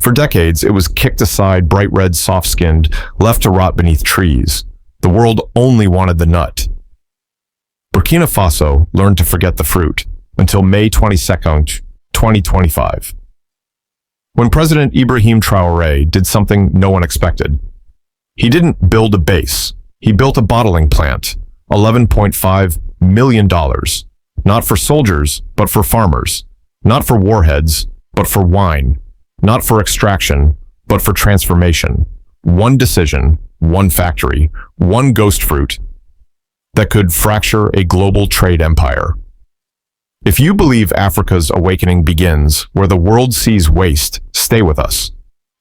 For decades, it was kicked aside, bright red, soft-skinned, left to rot beneath trees. The world only wanted the nut. Burkina Faso learned to forget the fruit until May 22nd, 2025. When President Ibrahim Traoré did something no one expected. He didn't build a base. He built a bottling plant, $11.5 million. Not for soldiers, but for farmers. Not for warheads, but for wine. Not for extraction, but for transformation. One decision, one factory, one ghost fruit that could fracture a global trade empire. If you believe Africa's awakening begins where the world sees waste, stay with us.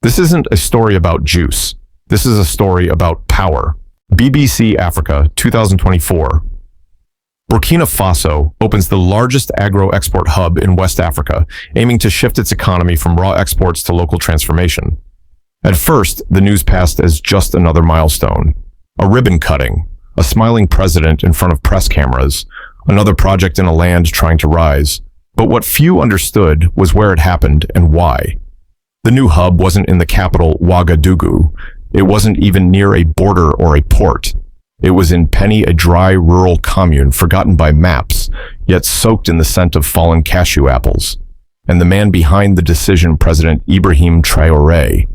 This isn't a story about juice. This is a story about power. BBC Africa, 2024. Burkina Faso opens the largest agro-export hub in West Africa, aiming to shift its economy from raw exports to local transformation. At first, the news passed as just another milestone. A ribbon cutting, a smiling president in front of press cameras, another project in a land trying to rise. But what few understood was where it happened and why. The new hub wasn't in the capital, Ouagadougou. It wasn't even near a border or a port. It was in Peni, a dry rural commune forgotten by maps, yet soaked in the scent of fallen cashew apples. And the man behind the decision, President Ibrahim Traoré,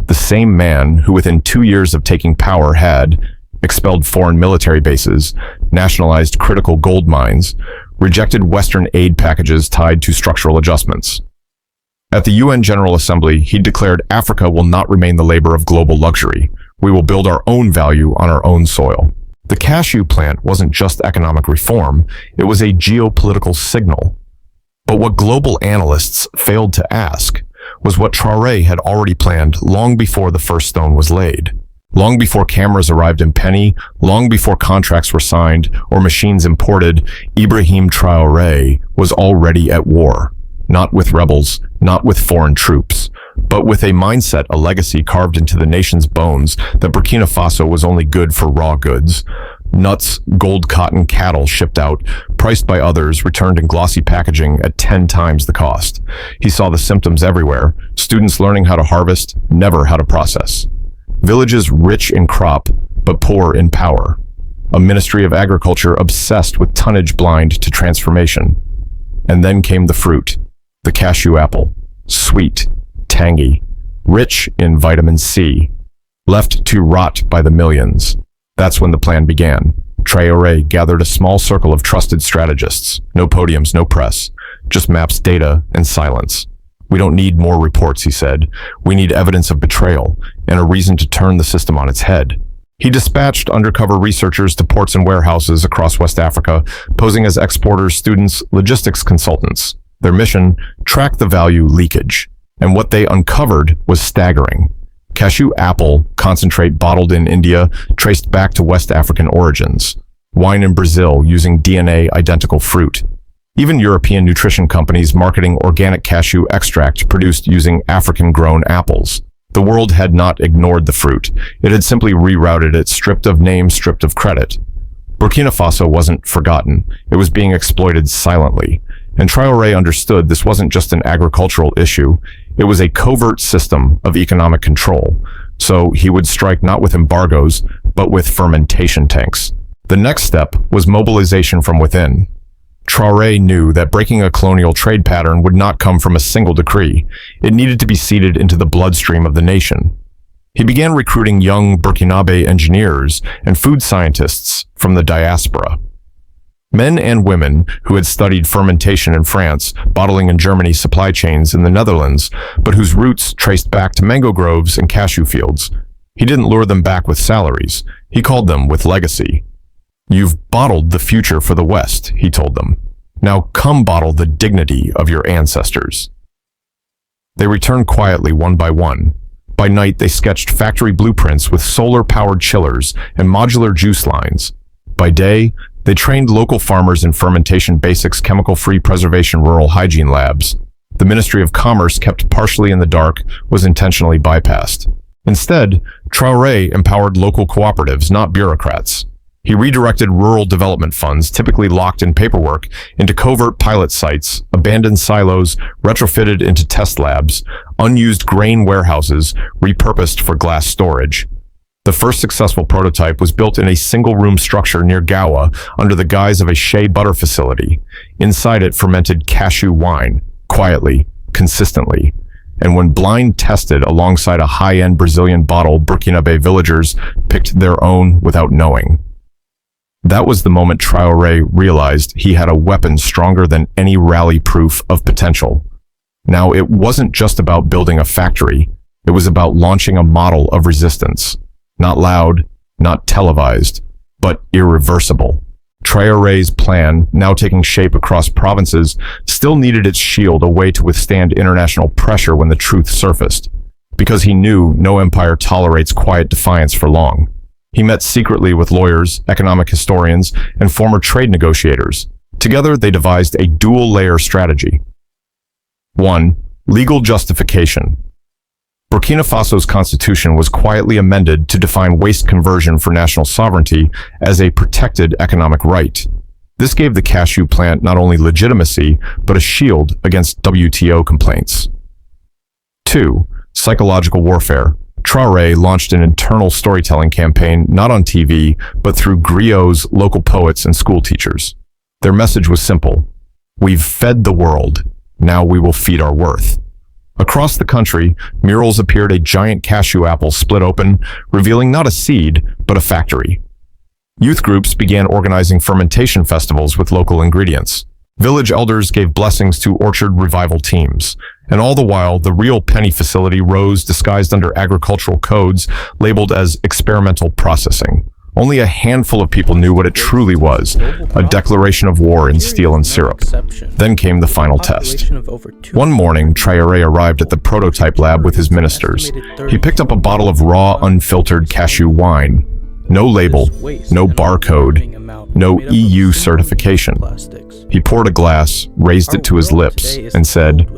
the same man who within 2 years of taking power had expelled foreign military bases, nationalized critical gold mines, rejected Western aid packages tied to structural adjustments. At the UN General Assembly, he declared Africa will not remain the labor of global luxury. We will build our own value on our own soil. The cashew plant wasn't just economic reform, it was a geopolitical signal. But what global analysts failed to ask was what Traoré had already planned long before the first stone was laid. Long before cameras arrived in Peni, long before contracts were signed or machines imported, Ibrahim Traoré was already at war. Not with rebels, not with foreign troops, but with a mindset, a legacy carved into the nation's bones that Burkina Faso was only good for raw goods. Nuts, gold cotton, cattle shipped out, priced by others, returned in glossy packaging at 10 times the cost. He saw the symptoms everywhere, students learning how to harvest, never how to process. Villages rich in crop, but poor in power. A Ministry of Agriculture obsessed with tonnage, blind to transformation. And then came the fruit, the cashew apple, sweet, tangy, rich in vitamin C, left to rot by the millions. That's when the plan began. Traoré gathered a small circle of trusted strategists. No podiums, no press, just maps, data, and silence. We don't need more reports, he said. We need evidence of betrayal and a reason to turn the system on its head. He dispatched undercover researchers to ports and warehouses across West Africa, posing as exporters, students, logistics consultants. Their mission, track the value leakage. And what they uncovered was staggering. Cashew apple concentrate bottled in India, traced back to West African origins. Wine in Brazil using DNA identical fruit. Even European nutrition companies marketing organic cashew extract produced using African-grown apples. The world had not ignored the fruit. It had simply rerouted it, stripped of name, stripped of credit. Burkina Faso wasn't forgotten. It was being exploited silently. And Traoré understood this wasn't just an agricultural issue. It was a covert system of economic control. So he would strike not with embargoes, but with fermentation tanks. The next step was mobilization from within. Traoré knew that breaking a colonial trade pattern would not come from a single decree. It needed to be seeded into the bloodstream of the nation. He began recruiting young Burkinabe engineers and food scientists from the diaspora. Men and women who had studied fermentation in France, bottling in Germany, supply chains in the Netherlands, but whose roots traced back to mango groves and cashew fields. He didn't lure them back with salaries. He called them with legacy. You've bottled the future for the West, he told them. Now come bottle the dignity of your ancestors. They returned quietly one by one. By night, they sketched factory blueprints with solar-powered chillers and modular juice lines. By day, they trained local farmers in fermentation basics, chemical-free preservation, rural hygiene labs. The Ministry of Commerce, kept partially in the dark, was intentionally bypassed. Instead, Traoré empowered local cooperatives, not bureaucrats. He redirected rural development funds, typically locked in paperwork, into covert pilot sites, abandoned silos, retrofitted into test labs, unused grain warehouses, repurposed for glass storage. The first successful prototype was built in a single-room structure near Gawa under the guise of a shea butter facility. Inside it fermented cashew wine, quietly, consistently. And when blind tested alongside a high-end Brazilian bottle, Burkina villagers picked their own without knowing. That was the moment Traoré realized he had a weapon stronger than any rally proof of potential. Now, it wasn't just about building a factory. It was about launching a model of resistance. Not loud, not televised, but irreversible. Traoré's plan, now taking shape across provinces, still needed its shield, a way to withstand international pressure when the truth surfaced. Because he knew no empire tolerates quiet defiance for long. He met secretly with lawyers, economic historians, and former trade negotiators. Together, they devised a dual-layer strategy. 1. Legal justification. Burkina Faso's constitution was quietly amended to define waste conversion for national sovereignty as a protected economic right. This gave the cashew plant not only legitimacy, but a shield against WTO complaints. 2. Psychological warfare. Traoré launched an internal storytelling campaign not on TV, but through griots, local poets, and school teachers. Their message was simple. We've fed the world. Now we will feed our worth. Across the country, murals appeared, a giant cashew apple split open, revealing not a seed, but a factory. Youth groups began organizing fermentation festivals with local ingredients. Village elders gave blessings to orchard revival teams. And all the while, the real Peni facility rose disguised under agricultural codes labeled as experimental processing. Only a handful of people knew what it truly was, a declaration of war in steel and syrup. Then came the final test. One morning, Traoré arrived at the prototype lab with his ministers. He picked up a bottle of raw, unfiltered cashew wine. No label, no barcode, no EU certification. He poured a glass, raised it to his lips, and said,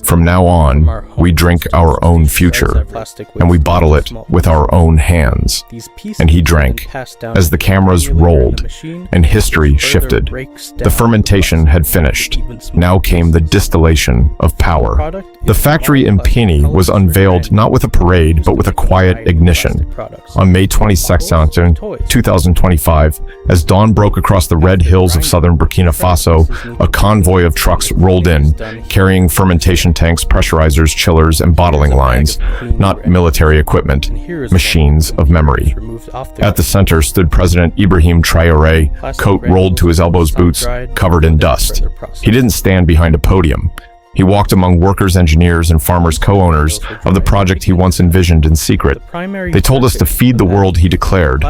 "From now on, we drink our own future, and we bottle it with our own hands." And he drank. As the cameras rolled, and history shifted, the fermentation had finished. Now came the distillation of power. The factory in Peni was unveiled not with a parade, but with a quiet ignition. On May 22, 2025, as dawn broke across the red hills of southern Burkina Faso, a convoy of trucks rolled in, carrying fermentation tanks, pressurizers, chillers, and bottling lines, not military equipment, machines of memory. At the center stood President Ibrahim Traoré, coat rolled to his elbows, boots covered in dust. He didn't stand behind a podium. He walked among workers, engineers, and farmers, co-owners of the project he once envisioned in secret. They told us to feed the world, he declared,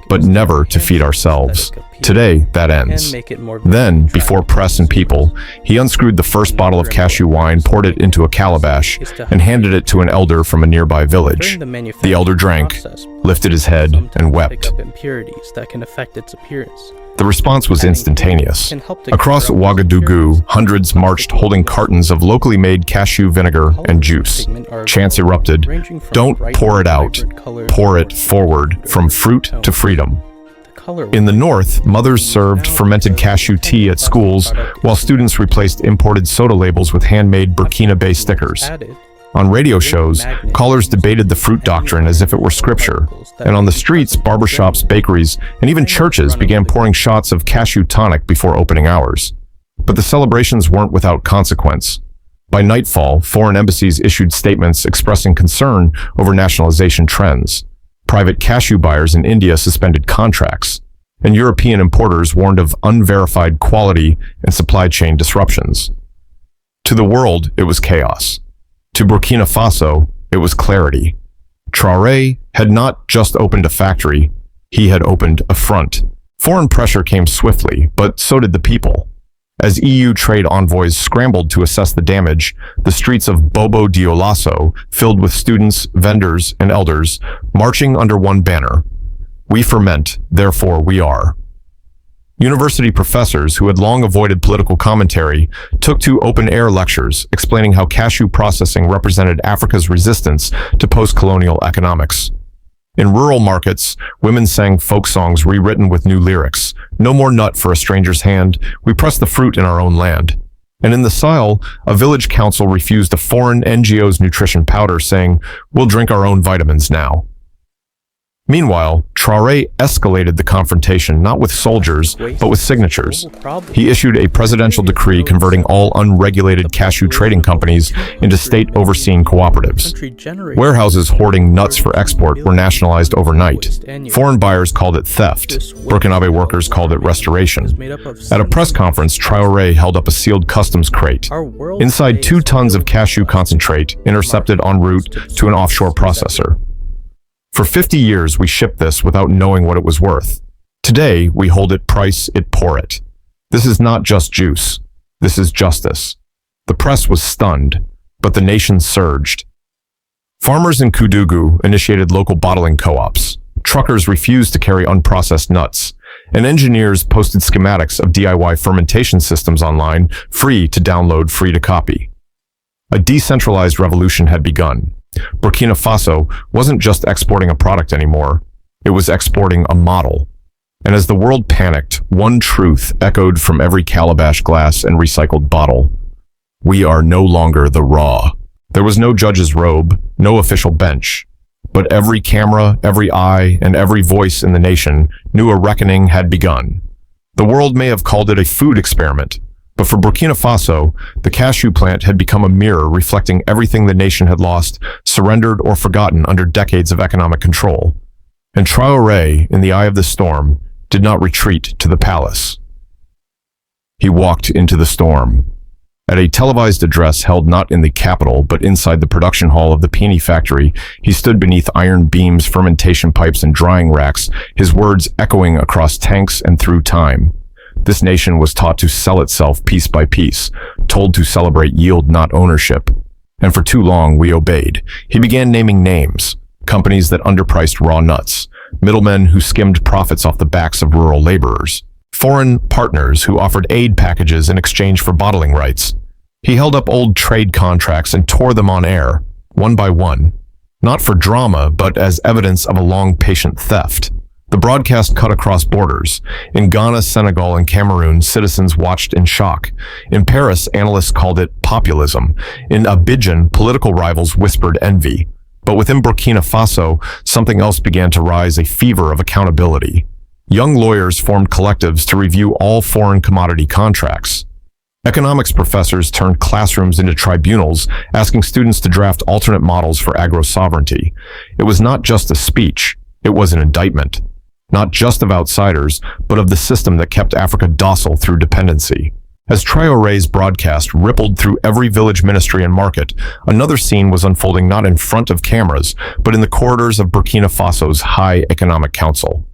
but never to feed ourselves. Today, that ends. Then, before press and people, he unscrewed the first bottle of cashew wine, poured it into a calabash, and handed it to an elder from a nearby village. The elder drank, lifted his head, and wept. The response was instantaneous. Across Ouagadougou, hundreds marched holding cartons of locally made cashew vinegar and juice. Chants erupted. Don't pour it out. Pour it forward, from fruit to freedom. In the north, mothers served fermented cashew tea at schools, while students replaced imported soda labels with handmade Burkina stickers. On radio shows, callers debated the fruit doctrine as if it were scripture. And on the streets, barbershops, bakeries, and even churches began pouring shots of cashew tonic before opening hours. But the celebrations weren't without consequence. By nightfall, foreign embassies issued statements expressing concern over nationalization trends. Private cashew buyers in India suspended contracts, and European importers warned of unverified quality and supply chain disruptions. To the world, it was chaos. To Burkina Faso, it was clarity. Traoré had not just opened a factory, he had opened a front. Foreign pressure came swiftly, but so did the people. As EU trade envoys scrambled to assess the damage, the streets of Bobo Dioulasso filled with students, vendors, and elders, marching under one banner. We ferment, therefore we are. University professors who had long avoided political commentary took to open-air lectures explaining how cashew processing represented Africa's resistance to post-colonial economics. In rural markets, women sang folk songs rewritten with new lyrics. No more nut for a stranger's hand, we press the fruit in our own land. And in the Sahel, a village council refused a foreign NGO's nutrition powder, saying, "We'll drink our own vitamins now." Meanwhile, Traoré escalated the confrontation not with soldiers, but with signatures. He issued a presidential decree converting all unregulated cashew trading companies into state-overseen cooperatives. Warehouses hoarding nuts for export were nationalized overnight. Foreign buyers called it theft. Burkina workers called it restoration. At a press conference, Traoré held up a sealed customs crate. Inside 2 tons of cashew concentrate, intercepted en route to an offshore processor. For 50 years, we shipped this without knowing what it was worth. Today, we hold it, price it, pour it. This is not just juice. This is justice. The press was stunned, but the nation surged. Farmers in Ouagadougou initiated local bottling co-ops. Truckers refused to carry unprocessed nuts, and engineers posted schematics of DIY fermentation systems online, free to download, free to copy. A decentralized revolution had begun. Burkina Faso wasn't just exporting a product anymore, it was exporting a model. And as the world panicked, one truth echoed from every calabash, glass, and recycled bottle. We are no longer the raw. There was no judge's robe, no official bench. But every camera, every eye, and every voice in the nation knew a reckoning had begun. The world may have called it a food experiment, but for Burkina Faso, the cashew plant had become a mirror reflecting everything the nation had lost, surrendered, or forgotten under decades of economic control. And Traoré, in the eye of the storm, did not retreat to the palace. He walked into the storm. At a televised address held not in the capital, but inside the production hall of the Peni factory, he stood beneath iron beams, fermentation pipes, and drying racks, his words echoing across tanks and through time. This nation was taught to sell itself piece by piece, told to celebrate yield, not ownership. And for too long, we obeyed. He began naming names, companies that underpriced raw nuts, middlemen who skimmed profits off the backs of rural laborers, foreign partners who offered aid packages in exchange for bottling rights. He held up old trade contracts and tore them on air, one by one, not for drama, but as evidence of a long, patient theft. The broadcast cut across borders. In Ghana, Senegal, and Cameroon, citizens watched in shock. In Paris, analysts called it populism. In Abidjan, political rivals whispered envy. But within Burkina Faso, something else began to rise, a fever of accountability. Young lawyers formed collectives to review all foreign commodity contracts. Economics professors turned classrooms into tribunals, asking students to draft alternate models for agro-sovereignty. It was not just a speech, it was an indictment. Not just of outsiders, but of the system that kept Africa docile through dependency. As Traoré's broadcast rippled through every village, ministry, and market, another scene was unfolding not in front of cameras, but in the corridors of Burkina Faso's High Economic Council.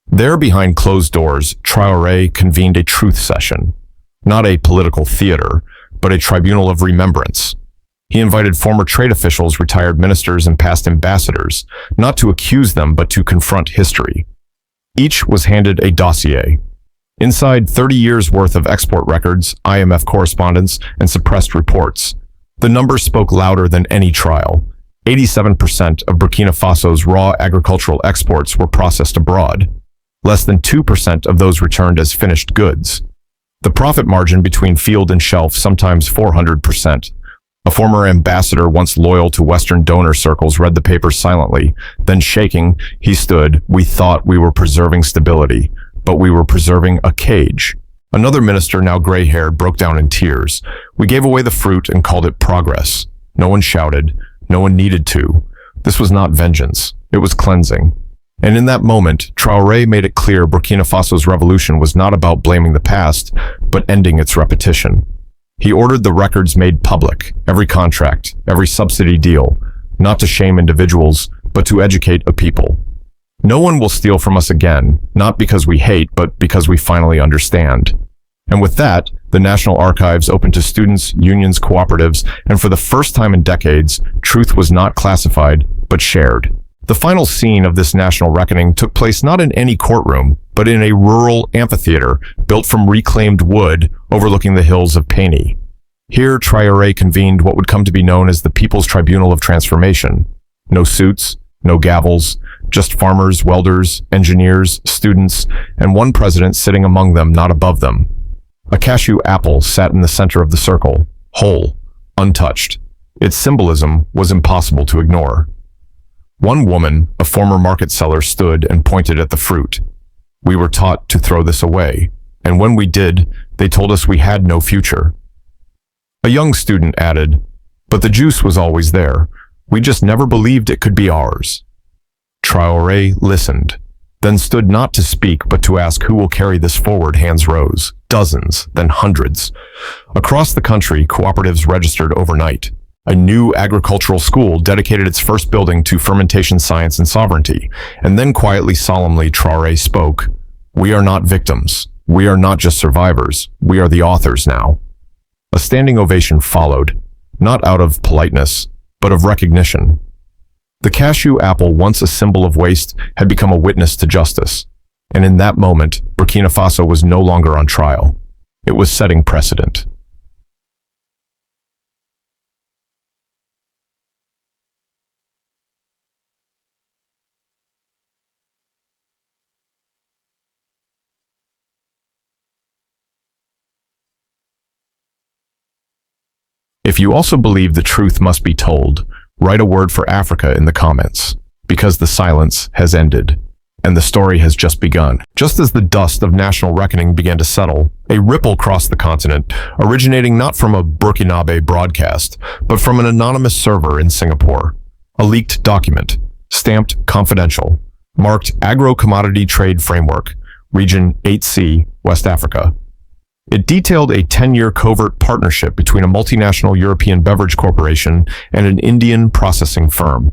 There, behind closed doors, Traoré convened a truth session. Not a political theater, but a tribunal of remembrance. He invited former trade officials, retired ministers, and past ambassadors, not to accuse them, but to confront history. Each was handed a dossier. Inside, 30 years' worth of export records, IMF correspondence, and suppressed reports. The numbers spoke louder than any trial. 87% of Burkina Faso's raw agricultural exports were processed abroad. Less than 2% of those returned as finished goods. The profit margin between field and shelf, sometimes 400%. A former ambassador, once loyal to Western donor circles, read the papers silently. Then shaking, he stood. We thought we were preserving stability, but we were preserving a cage. Another minister, now gray-haired, broke down in tears. We gave away the fruit and called it progress. No one shouted. No one needed to. This was not vengeance. It was cleansing. And in that moment, Traoré made it clear Burkina Faso's revolution was not about blaming the past, but ending its repetition. He ordered the records made public, every contract, every subsidy deal, not to shame individuals, but to educate a people. No one will steal from us again, not because we hate, but because we finally understand. And with that, the National Archives opened to students, unions, cooperatives, and for the first time in decades, truth was not classified, but shared. The final scene of this national reckoning took place not in any courtroom, but in a rural amphitheater built from reclaimed wood overlooking the hills of Peni. Here, Traoré convened what would come to be known as the People's Tribunal of Transformation. No suits, No gavels, just farmers, welders, engineers, students, and one president sitting among them, not above them. A cashew apple sat in the center of the circle, whole, untouched. Its symbolism was impossible to ignore. One woman, a former market seller, stood and pointed at the fruit. We were taught to throw this away, and when we did, they told us we had no future. A young student added, "But the juice was always there. We just never believed it could be ours." Traoré listened, then stood not to speak but to ask who will carry this forward. Hands rose, dozens, then hundreds. Across the country, cooperatives registered overnight. A new agricultural school dedicated its first building to fermentation science and sovereignty, and then quietly, solemnly, Traoré spoke, "We are not victims. We are not just survivors. We are the authors now." A standing ovation followed, not out of politeness, but of recognition. The cashew apple, once a symbol of waste, had become a witness to justice. And in that moment, Burkina Faso was no longer on trial. It was setting precedent. If you also believe the truth must be told, write a word for Africa in the comments, because the silence has ended, and the story has just begun. Just as the dust of national reckoning began to settle, a ripple crossed the continent, originating not from a Burkinabe broadcast, but from an anonymous server in Singapore. A leaked document, stamped confidential, marked Agro-Commodity Trade Framework, Region 8C, West Africa. It detailed a 10-year covert partnership between a multinational European beverage corporation and an Indian processing firm.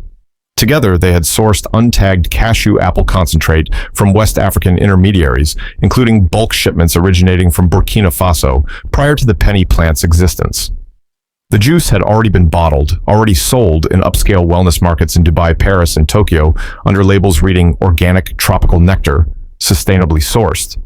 Together, they had sourced untagged cashew apple concentrate from West African intermediaries, including bulk shipments originating from Burkina Faso prior to the Peni plant's existence. The juice had already been bottled, already sold in upscale wellness markets in Dubai, Paris, and Tokyo under labels reading organic tropical nectar, sustainably sourced.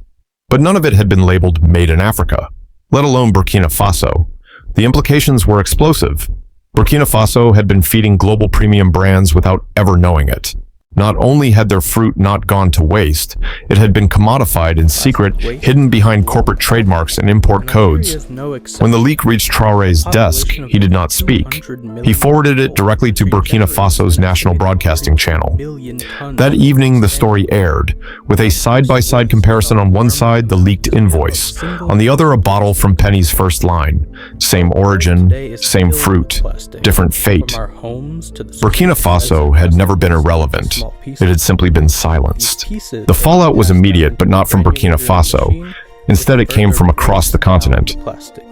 But none of it had been labeled Made in Africa, let alone Burkina Faso. The implications were explosive. Burkina Faso had been feeding global premium brands without ever knowing it. Not only had their fruit not gone to waste, it had been commodified in secret, hidden behind corporate trademarks and import codes. When the leak reached Traoré's desk, he did not speak. He forwarded it directly to Burkina Faso's national broadcasting channel. That evening, the story aired, with a side-by-side comparison: on one side, the leaked invoice, on the other, a bottle from Peni's first line. Same origin, same fruit, different fate. Burkina Faso had never been irrelevant. It had simply been silenced. The fallout was immediate, but not from Burkina Faso. Instead, it came from across the continent.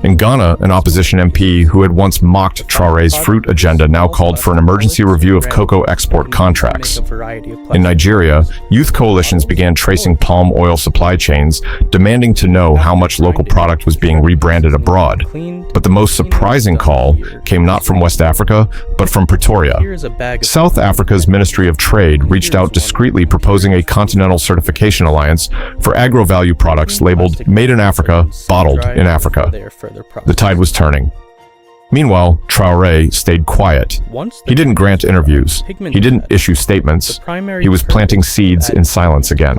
In Ghana, an opposition MP who had once mocked Traoré's fruit agenda now called for an emergency review of cocoa export contracts. In Nigeria, youth coalitions began tracing palm oil supply chains, demanding to know how much local product was being rebranded abroad. But the most surprising call came not from West Africa, but from Pretoria. South Africa's Ministry of Trade reached out discreetly, proposing a continental certification alliance for agro-value products labeled Made in Africa, bottled in Africa. The tide was turning. Meanwhile, Traoré stayed quiet. He didn't grant interviews. He didn't issue statements. He was planting seeds in silence again.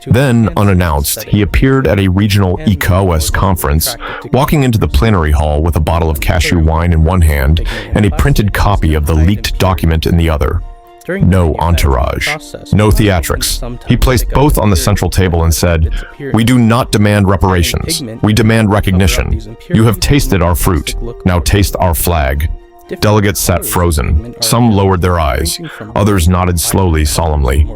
Then, unannounced, he appeared at a regional ECOWAS conference, walking into the plenary hall with a bottle of cashew wine in one hand and a printed copy of the leaked document in the other. No entourage, no theatrics. He placed both on the central table and said, "We do not demand reparations. We demand recognition. You have tasted our fruit. Now taste our flag." Delegates sat frozen. Some lowered their eyes. Others nodded slowly, solemnly.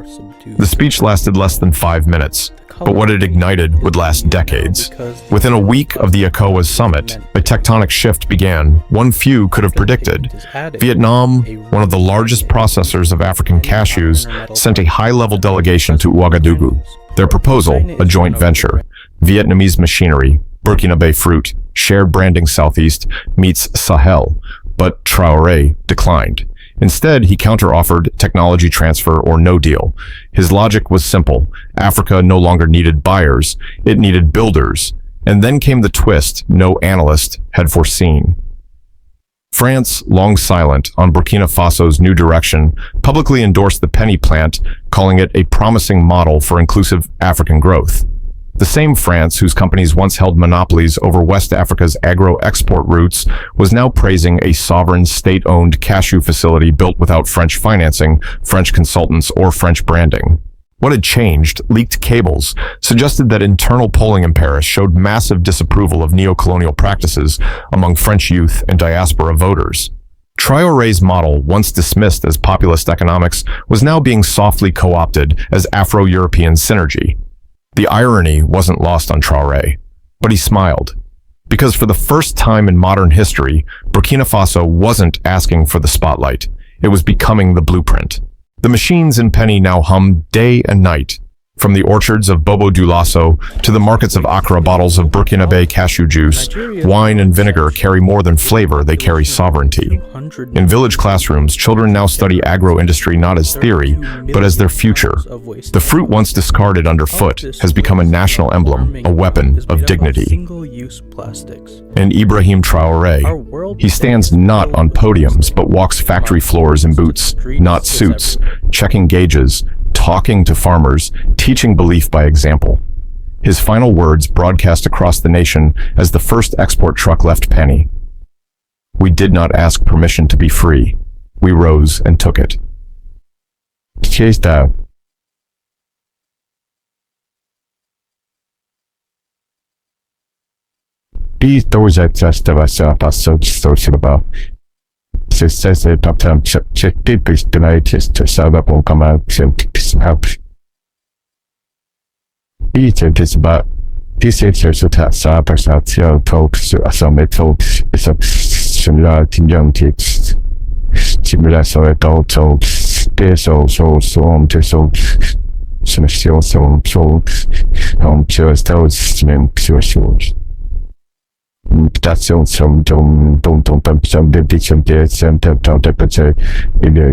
The speech lasted less than 5 minutes, but what it ignited would last decades. Within a week of the ECOWAS summit, a tectonic shift began, one few could have predicted. Vietnam, one of the largest processors of African cashews, sent a high-level delegation to Ouagadougou. Their proposal, a joint venture: Vietnamese machinery, Burkinabe fruit, shared branding Southeast meets Sahel. But Traoré declined. Instead, he counter-offered technology transfer or no deal. His logic was simple. Africa no longer needed buyers, it needed builders. And then came the twist no analyst had foreseen. France, long silent on Burkina Faso's new direction, publicly endorsed the Peni plant, calling it a promising model for inclusive African growth. The same France, whose companies once held monopolies over West Africa's agro-export routes, was now praising a sovereign, state-owned cashew facility built without French financing, French consultants, or French branding. What had changed, leaked cables, suggested that internal polling in Paris showed massive disapproval of neo-colonial practices among French youth and diaspora voters. Traoré's model, once dismissed as populist economics, was now being softly co-opted as Afro-European synergy. The irony wasn't lost on Traoré, but he smiled. Because for the first time in modern history, Burkina Faso wasn't asking for the spotlight. It was becoming the blueprint. The machines in Peni now hum day and night. From the orchards of Bobo Dioulasso to the markets of Accra, bottles of Burkina cashew juice, wine and vinegar carry more than flavor, they carry sovereignty. In village classrooms, children now study agro-industry not as theory, but as their future. The fruit once discarded underfoot has become a national emblem, a weapon of dignity. And Ibrahim Traoré, he stands not on podiums, but walks factory floors in boots, not suits, checking gauges, talking to farmers, teaching belief by example. His final words broadcast across the nation as the first export truck left Peni. We did not ask permission to be free. We rose and took it. Chased out. These doors are just about social about. Success at top time check deep is the latest to serve up or come out to help. Each of this about this is also to serve personal talks to some talks is a similar to young kids. Similar so adult talks, there's also so on to so still so just those swim short. That's also don't some dedication there some temperature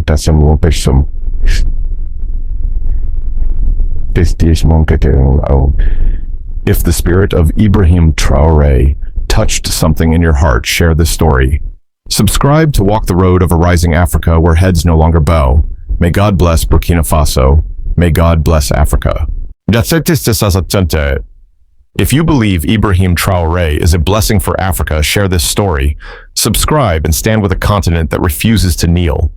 that's some more person. This is If the spirit of Ibrahim Traoré touched something in your heart, share this story. Subscribe to walk the road of a rising Africa where heads no longer bow. May God bless Burkina Faso. May God bless Africa. If you believe Ibrahim Traoré is a blessing for Africa, share this story. Subscribe and stand with a continent that refuses to kneel.